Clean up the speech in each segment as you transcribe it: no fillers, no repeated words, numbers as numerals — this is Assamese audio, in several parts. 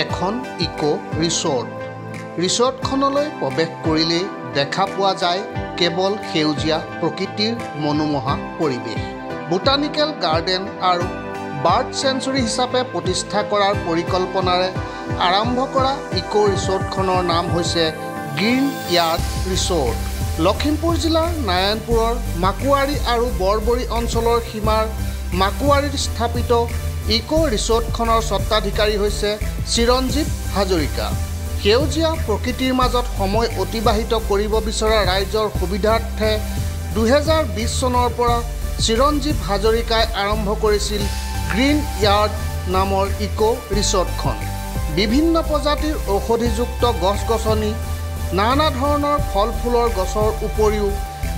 এখন ইকো ৰিসৰ্ট। ৰিসৰ্টখনলৈ প্ৰৱেশ কৰিলেই দেখা পোৱা যায় কেৱল সেউজীয়া প্ৰকৃতিৰ মনোমোহা পৰিৱেশ। বোটানিকেল গাৰ্ডেন আৰু বাৰ্ড চেঞ্চুৰী হিচাপে প্ৰতিষ্ঠা কৰাৰ পৰিকল্পনাৰে আৰম্ভ কৰা ইকো ৰিসৰ্টখনৰ নাম হৈছে গ্ৰীণ য়াৰ্ড ৰিসৰ্ট। লখিমপুৰ জিলাৰ নাৰায়ণপুৰৰ মাকুৱাৰী আৰু বৰবৰী অঞ্চলৰ সীমাৰ মাকুৱাৰীত স্থাপিত ইকো ৰিসৰ্টখনৰ স্বত্বাধিকাৰী হৈছে চিৰঞ্জীৱ হাজৰিকা। সেউজীয়া প্ৰকৃতিৰ মাজত সময় অতিবাহিত কৰিব বিচৰা ৰাইজৰ সুবিধাৰ্থে 2020 চনৰ পৰা চিৰঞ্জীৱ হাজৰিকাই আৰম্ভ কৰিছিল গ্ৰীণ য়াৰ্ড নামৰ ইকো ৰিসৰ্টখন। বিভিন্ন প্ৰজাতিৰ ঔষধিযুক্ত গছ-গছনি, নানা ধৰণৰ ফল ফুলৰ গছৰ উপৰিও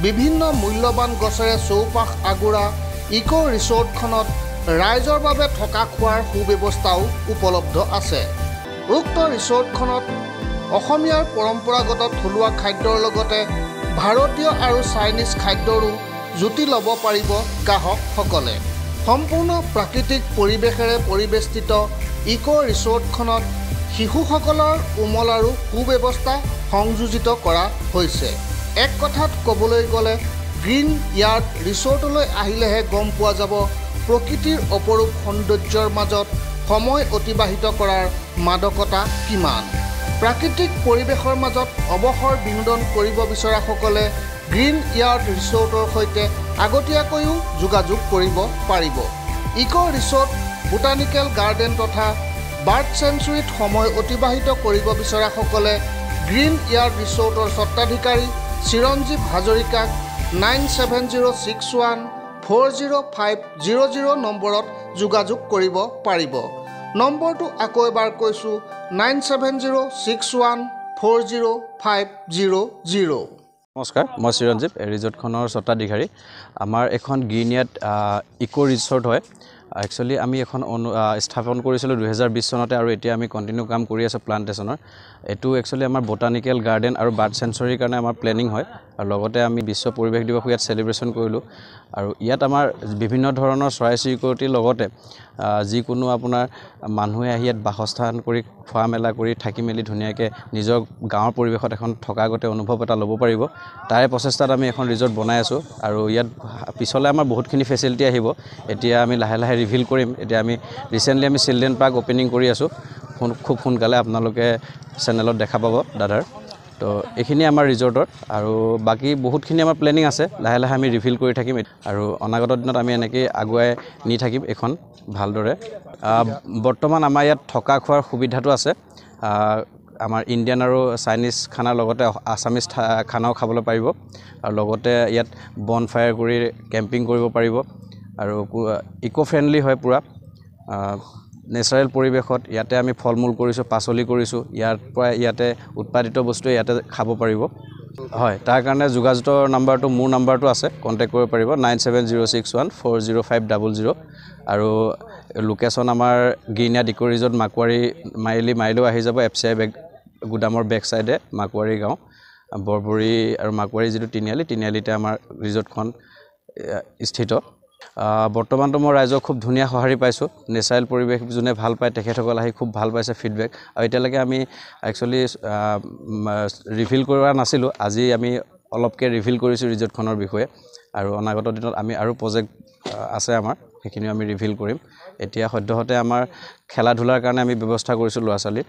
বিভিন্ন মূল্যৱান গছেৰে চৌপাশ আগুৰা ইকো ৰিসৰ্টখনত ৰাইজৰ বাবে থকা খোৱাৰ সুব্যৱস্থাও উপলব্ধ আছে। উক্ত ৰিসৰ্টখনত অসমীয়াৰ পৰম্পৰাগত থলুৱা খাদ্যৰ লগতে ভাৰতীয় আৰু চাইনিজ খাদ্যৰো জুতি ল'ব পাৰিব গ্ৰাহকসকলে। সম্পূৰ্ণ প্ৰাকৃতিক পৰিৱেশেৰে পৰিবেষ্টিত ইকো ৰিসৰ্টখনত শিশুসকলৰ উমল আৰু সুব্যৱস্থা সংযোজিত কৰা হৈছে। এক কথাত ক'বলৈ গ'লে গ্ৰীণ য়াৰ্ড ৰিসৰ্টলৈ আহিলেহে গম পোৱা যাব প্ৰকৃতিৰ অপৰূপ সৌন্দৰ্যৰ মাজত সময় অতিবাহিত কৰাৰ মাদকতা কিমান। প্ৰাকৃতিক পৰিৱেশৰ মাজত অৱসৰ বিনোদন কৰিব বিচৰাসকলে গ্ৰীণ য়াৰ্ড ৰিসৰ্টৰ সৈতে আগতীয়াকৈও যোগাযোগ কৰিব পাৰিব। ইকো ৰিসৰ্ট, বোটানিকেল গাৰ্ডেন তথা বাৰ্ড চেঞ্চুৰীত সময় অতিবাহিত কৰিব বিচৰাসকলে গ্ৰীণ য়াৰ্ড ৰিসৰ্টৰ স্বত্বাধিকাৰী চিৰঞ্জীৱ হাজৰিকাক 9706140500 নম্বৰত যোগাযোগ কৰিব পাৰিব। নম্বৰটো আকৌ এবাৰ কৈছোঁ 9706140500। নমস্কাৰ, মই চিৰঞ্জীৱ, ৰিসৰ্টখনৰ স্বত্বাধিকাৰী। আমাৰ এখন গ্ৰীণ য়াৰ্ড ইকো ৰিসৰ্ট হয়। একচুৱেলি আমি এখন স্থাপন কৰিছিলোঁ 2020 চনতে আৰু এতিয়া আমি কণ্টিনিউ কাম কৰি আছোঁ প্লান্টেশ্যনৰ। এইটো একচুৱেলি আমাৰ বোটানিকেল গাৰ্ডেন আৰু বাৰ্ড চেঞ্চুৰীৰ কাৰণে আমাৰ প্লেনিং হয় আৰু লগতে আমি বিশ্ব পৰিৱেশ দিৱস ইয়াত চেলিব্ৰেশ্যন কৰিলোঁ। আৰু ইয়াত আমাৰ বিভিন্ন ধৰণৰ চৰাই চিৰিকটিৰ লগতে যিকোনো আপোনাৰ মানুহে আহি ইয়াত বাসস্থান কৰি খোৱা মেলা কৰি থাকি মেলি ধুনীয়াকৈ নিজৰ গাঁৱৰ পৰিৱেশত এখন থকা আগতে অনুভৱ এটা ল'ব পাৰিব। তাৰে প্ৰচেষ্টাত আমি এখন ৰিসৰ্ট বনাই আছোঁ আৰু ইয়াত পিছলৈ আমাৰ বহুতখিনি ফেচিলিটি আহিব। এতিয়া আমি লাহে লাহে ৰিভিল কৰিম। এতিয়া আমি ৰিচেণ্টলি আমি চিলড্ৰেন পাৰ্ক অপেনিং কৰি আছোঁ। খুব সোনকালে আপোনালোকে চেনেলত দেখা পাব দাদাৰ। তো এইখিনি আমাৰ ৰিসৰ্টৰ আৰু বাকী বহুতখিনি আমাৰ প্লেনিং আছে। লাহে লাহে আমি ৰিভিল কৰি থাকিম আৰু অনাগত দিনত আমি এনেকৈ আগুৱাই নি থাকিম এখন ভালদৰে। বৰ্তমান আমাৰ ইয়াত থকা খোৱাৰ সুবিধাটো আছে। আমাৰ ইণ্ডিয়ান আৰু চাইনিজ খানাৰ লগতে আছামিজ খানাও খাবলৈ পাৰিব আৰু লগতে ইয়াত বন ফায়াৰ কৰি কেম্পিং কৰিব পাৰিব আৰু ইকো ফ্ৰেণ্ডলি হয় পূৰা। নেচাৰেল পৰিৱেশত ইয়াতে আমি ফল মূল কৰিছোঁ, পাচলি কৰিছোঁ। ইয়াৰ পৰা ইয়াতে উৎপাদিত বস্তুৱে ইয়াতে খাব পাৰিব। হয়, তাৰ কাৰণে যোগাযোগৰ নাম্বাৰটো মোৰ নাম্বাৰটো আছে, কণ্টেক্ট কৰিব পাৰিব 9706140500। আৰু লোকেশ্যন আমাৰ গ্ৰীণ য়াৰ্ড ইকো ৰিসৰ্ট মাকুৱাৰী মাইলেও আহি যাব। FCI গুদামৰ বেক চাইডে মাকুৱাৰী গাঁও, বৰবৰী আৰু মাকুৱাৰী যিটো তিনিআলিতে আমাৰ ৰিসৰ্টখন স্থিত। বৰ্তমানতো মই ৰাইজক খুব ধুনীয়া সঁহাৰি পাইছোঁ। নেচাৰেল পৰিৱেশ যোনে ভাল পায় তেখেতসকল আহি খুব ভাল পাইছে ফিডবেক। আৰু এতিয়ালৈকে আমি একচুৱেলি ৰিভিল কৰা নাছিলোঁ। আজি আমি অলপকৈ ৰিভিল কৰিছোঁ ৰিসৰ্টখনৰ বিষয়ে আৰু অনাগত দিনত আমি আৰু প্ৰজেক্ট আছে আমাৰ, সেইখিনিও আমি ৰিভিল কৰিম। এতিয়া সদ্যহতে আমাৰ খেলা ধূলাৰ কাৰণে আমি ব্যৱস্থা কৰিছোঁ ল'ৰা ছোৱালীৰ।